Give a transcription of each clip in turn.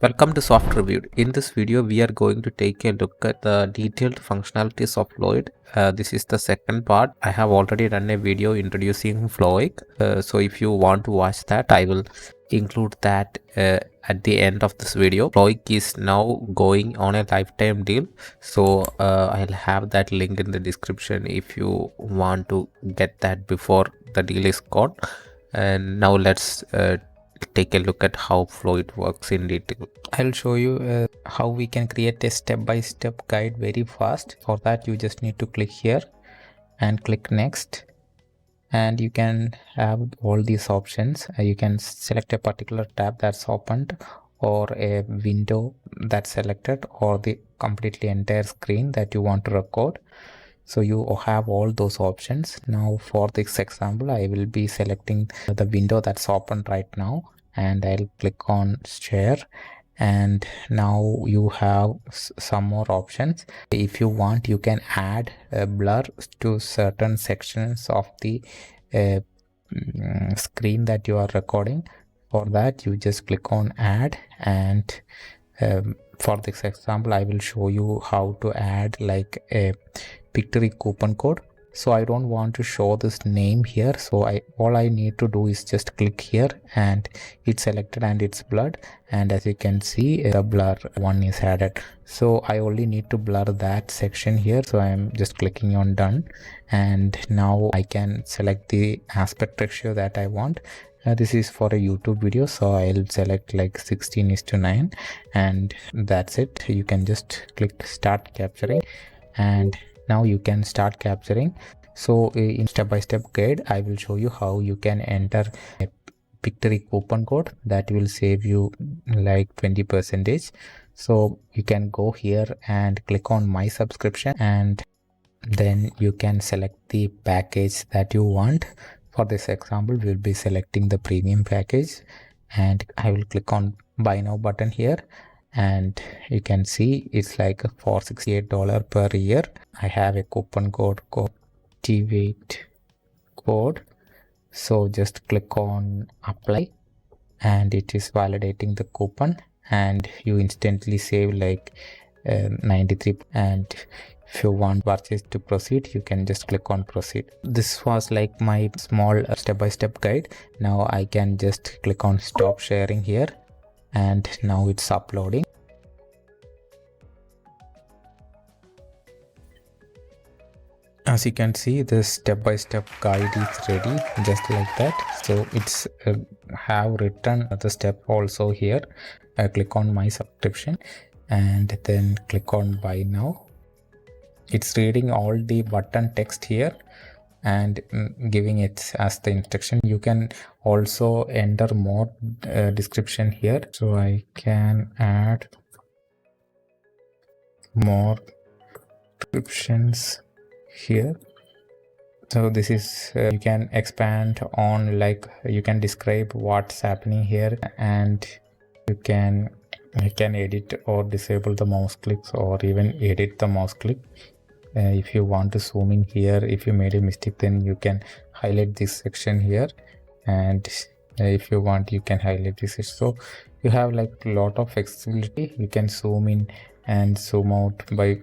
Welcome to Soft Reviewed. In this video, we are going to take a look at the detailed functionalities of Floyd. This is the second part. I have already done a video introducing Floik. So if you want to watch that, I will include that at the end of this video. Floik is now going on a lifetime deal. So I'll have that link in the description if you want to get that before the deal is gone. And now let's take a look at how Floyd works in detail. I'll show you how we can create a step-by-step guide very fast. For that, you just need to click here and click next, and you can have all these options. You can select a particular tab that's opened, or a window that's selected, or the completely entire screen that you want to record. So you have all those options. Now for this example, I will be selecting the window that's open right now, and I'll click on share. And now you have some more options. If you want, you can add a blur to certain sections of the screen that you are recording. For that, you just click on add, and for this example, I will show you how to add like a victory coupon code. So I don't want to show this name here, so all I need to do is just click here, and it's selected and it's blurred, and as you can see, the blur one is added. So I only need to blur that section here, so I'm just clicking on done, and now I can select the aspect ratio that I want. This is for a YouTube video, so I'll select like 16:9, and that's it. You can just click start capturing, and now you can start capturing. So in step-by-step guide, I will show you how you can enter a victory coupon code that will save you like 20%. So you can go here and click on my subscription, and then you can select the package that you want. For this example, we'll be selecting the premium package, and I will click on buy now button here, and you can see it's like for $68 per year. I have a coupon code called activate code, so just click on apply, and it is validating the coupon, and you instantly save like 93. And if you want purchase to proceed, you can just click on proceed. This was like my small step-by-step guide. Now I can just click on stop sharing here, and now it's uploading. As you can see, the step-by-step guide is ready just like that. So it's have written the step also here. I click on my subscription, and then click on buy now. It's reading all the button text here and giving it as the instruction. You can also enter more description here, so I can add more descriptions here. So this is you can expand on, like you can describe what's happening here, and you can edit or disable the mouse clicks, or even edit the mouse click. If you want to zoom in here, if you made a mistake, then you can highlight this section here, and if you want, you can highlight this. So you have like a lot of flexibility. You can zoom in and zoom out by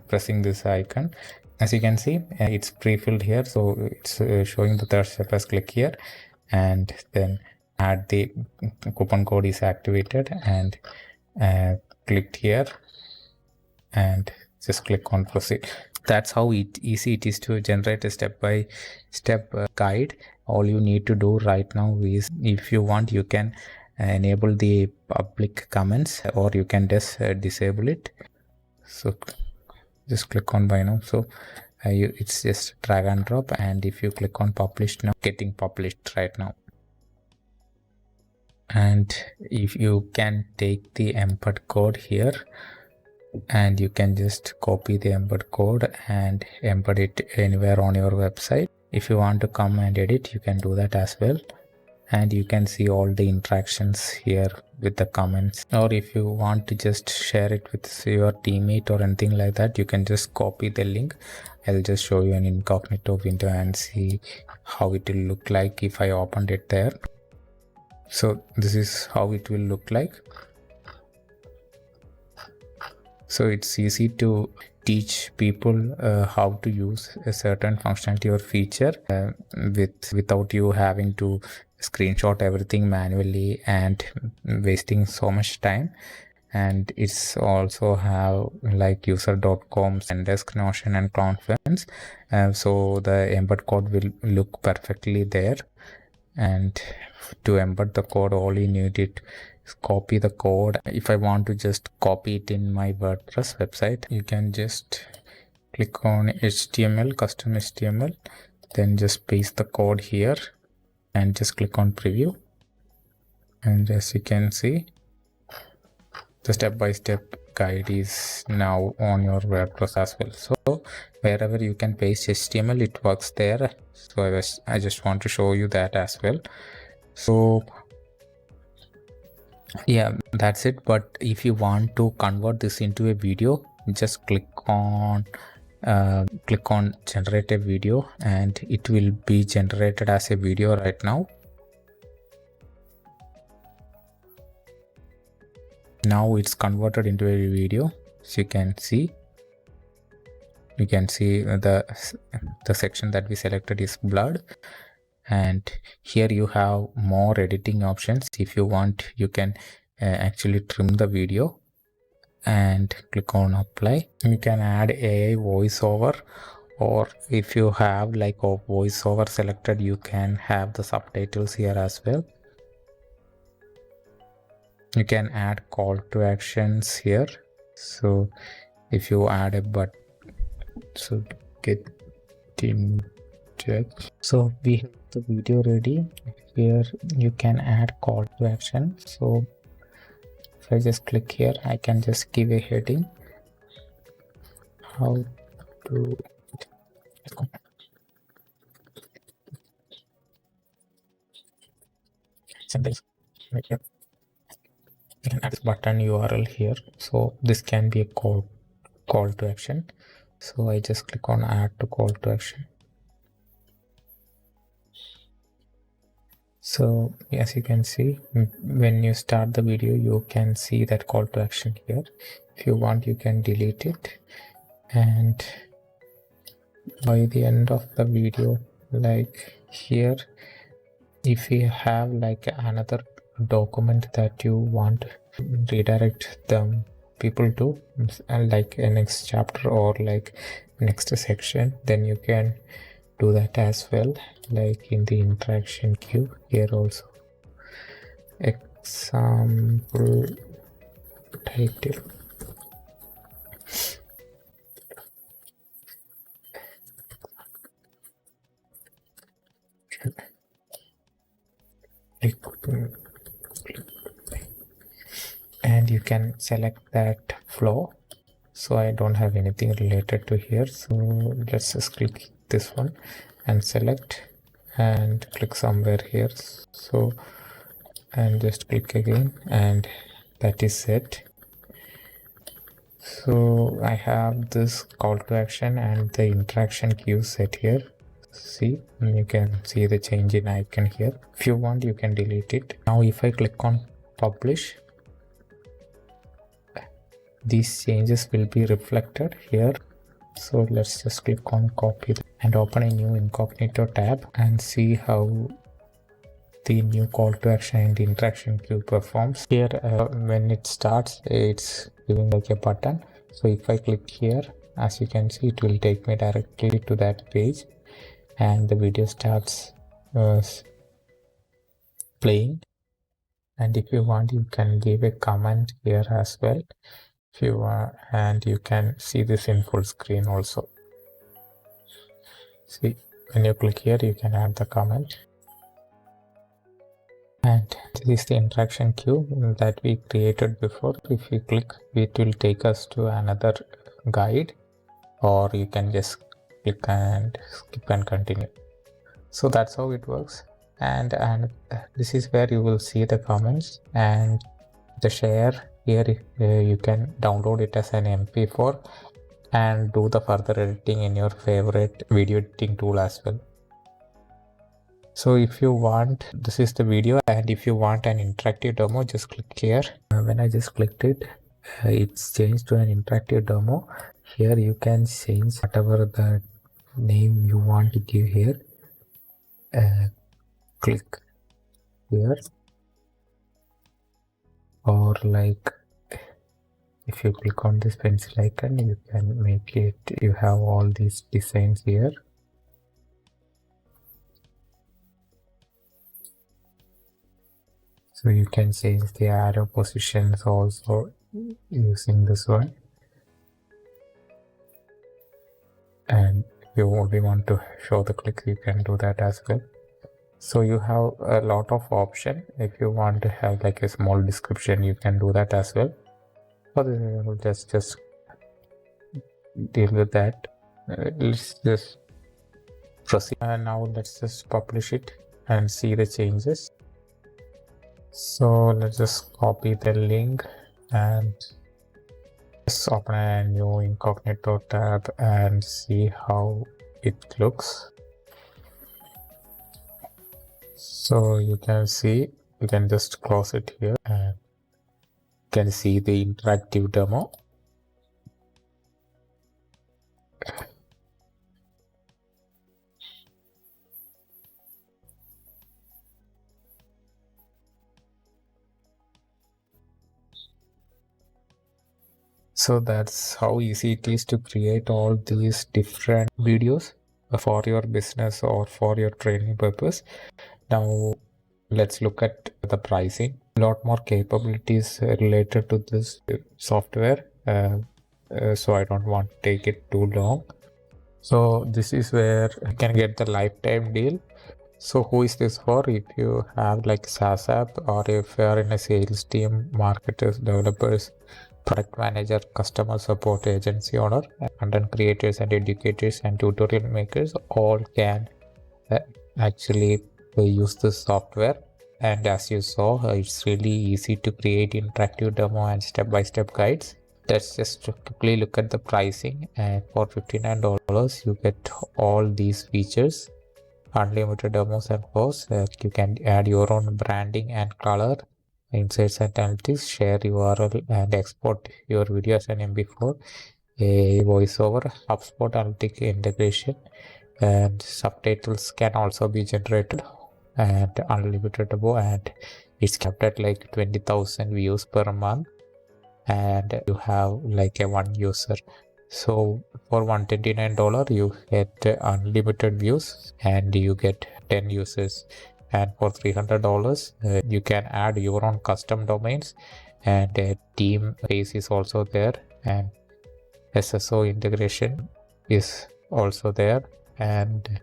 pressing this icon. As you can see, it's pre-filled here, so it's showing the third step as click here, and then add the coupon code is activated, and clicked here, and just click on proceed. That's how easy it is to generate a step-by-step guide. All you need to do right now is, if you want, you can enable the public comments, or you can just disable it. So just click on buy now. So it's just drag and drop, and if you click on publish now, getting published right now. And if you can take the embed code here, and you can just copy the embed code and embed it anywhere on your website. If you want to come and edit, you can do that as well, and you can see all the interactions here with the comments. Or if you want to just share it with your teammate or anything like that, you can just copy the link. I'll just show you an incognito window and see how it will look like if I opened it there. So this is how it will look like. So it's easy to teach people how to use a certain functionality or feature without you having to screenshot everything manually and wasting so much time. And it's also have like user.com, Zendesk, Notion, and Confluence. So the embed code will look perfectly there. And to embed the code, all you need is copy the code. If I want to just copy it in my WordPress website, you can just click on HTML, custom HTML, then just paste the code here and just click on preview. And as you can see, the step-by-step guide is now on your WordPress as well. So wherever you can paste HTML, it works there. So I just want to show you that as well. So yeah, that's it. But if you want to convert this into a video, just click on generate a video, and it will be generated as a video right now. Now it's converted into a video. So you can see the section that we selected is blurred, and here you have more editing options. If you want, you can actually trim the video and click on apply. You can add AI voiceover, or if you have like a voiceover selected, you can have the subtitles here as well. You can add call to actions here. So if you add a button, so get in touch. So we have the video ready. Here you can add call to action. So if I just click here, I can just give a heading, how to something like here. You can add this button URL here. So this can be a call to action. So I just click on add to call to action. So as you can see, when you start the video, you can see that call to action here. If you want, you can delete it. And by the end of the video, like here, if you have like another document that you want to redirect them people to, like a next chapter or like next section, then you can do that as well, like in the interaction queue here also. Example title. And you can select that flow. So I don't have anything related to here, so let's just click this one and select and click somewhere here. So and just click again, and that is it. So I have this call to action and the interaction queue set here. See, you can see the change in icon here. If you want, you can delete it. Now if I click on publish, these changes will be reflected here. So let's just click on copy and open a new incognito tab and see how the new call to action and interaction queue performs. Here when it starts, it's giving like a button. So if I click here, as you can see, it will take me directly to that page and the video starts playing. And if you want, you can give a comment here as well if you want, and you can see this in full screen also. See, when you click here, you can add the comment. And this is the interaction queue that we created before. If you click, it will take us to another guide, or you can just click and skip and continue. So that's how it works. And this is where you will see the comments and the share. Here you can download it as an MP4 and do the further editing in your favorite video editing tool as well. So if you want, this is the video, and if you want an interactive demo, just click here. When I just clicked it, it's changed to an interactive demo. Here you can change whatever the name you want to give here. Click here, or like if you click on this pencil icon, you can make it, you have all these designs here. So you can change the arrow positions also using this one. And if you only want to show the clicks, you can do that as well. So you have a lot of option. If you want to have like a small description, you can do that as well. For this, I will just deal with that. Let's just proceed. And now let's just publish it and see the changes. So let's just copy the link and just open a new incognito tab and see how it looks. So you can see, you can just close it here and you can see the interactive demo. So that's how easy it is to create all these different videos for your business or for your training purpose. Now let's look at the pricing. A lot more capabilities related to this software. So I don't want to take it too long. So this is where you can get the lifetime deal. So who is this for? If you have like SaaS app, or if you are in a sales team, marketers, developers, product manager, customer support, agency owner, content creators and educators and tutorial makers, all can actually use this software. And as you saw, it's really easy to create interactive demo and step-by-step guides. Let's just quickly look at the pricing. And for $59 you get all these features: unlimited demos and posts. You can add your own branding and color, insights and analytics, share URL and export your video as an MP4, a voiceover, HubSpot analytic integration, and subtitles can also be generated, and unlimited demo, and it's capped at like 20,000 views per month, and you have like a one user. So for $129 you get unlimited views and you get 10 users, and for $300 you can add your own custom domains, and a team base is also there, and SSO integration is also there, and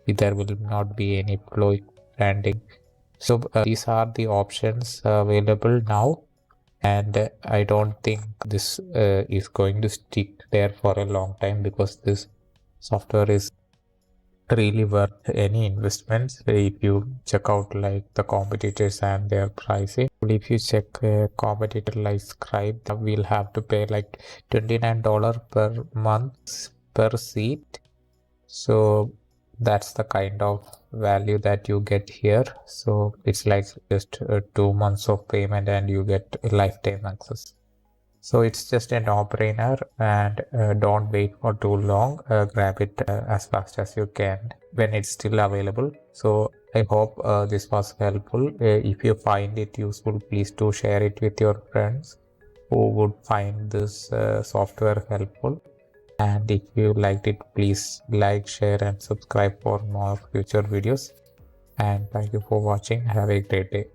there will not be any Floik branding. So these are the options available now, and I don't think this is going to stick there for a long time, because this software is really worth any investments. If you check out like the competitors and their pricing, if you check a competitor like Scribe, we'll have to pay like $29 per month per seat. So that's the kind of value that you get here. So it's like just 2 months of payment and you get lifetime access. So it's just a no-brainer, and don't wait for too long. Grab it as fast as you can when it's still available. So I hope this was helpful. If you find it useful, please do share it with your friends who would find this software helpful. And if you liked it, please like, share and subscribe for more future videos. And thank you for watching. Have a great day.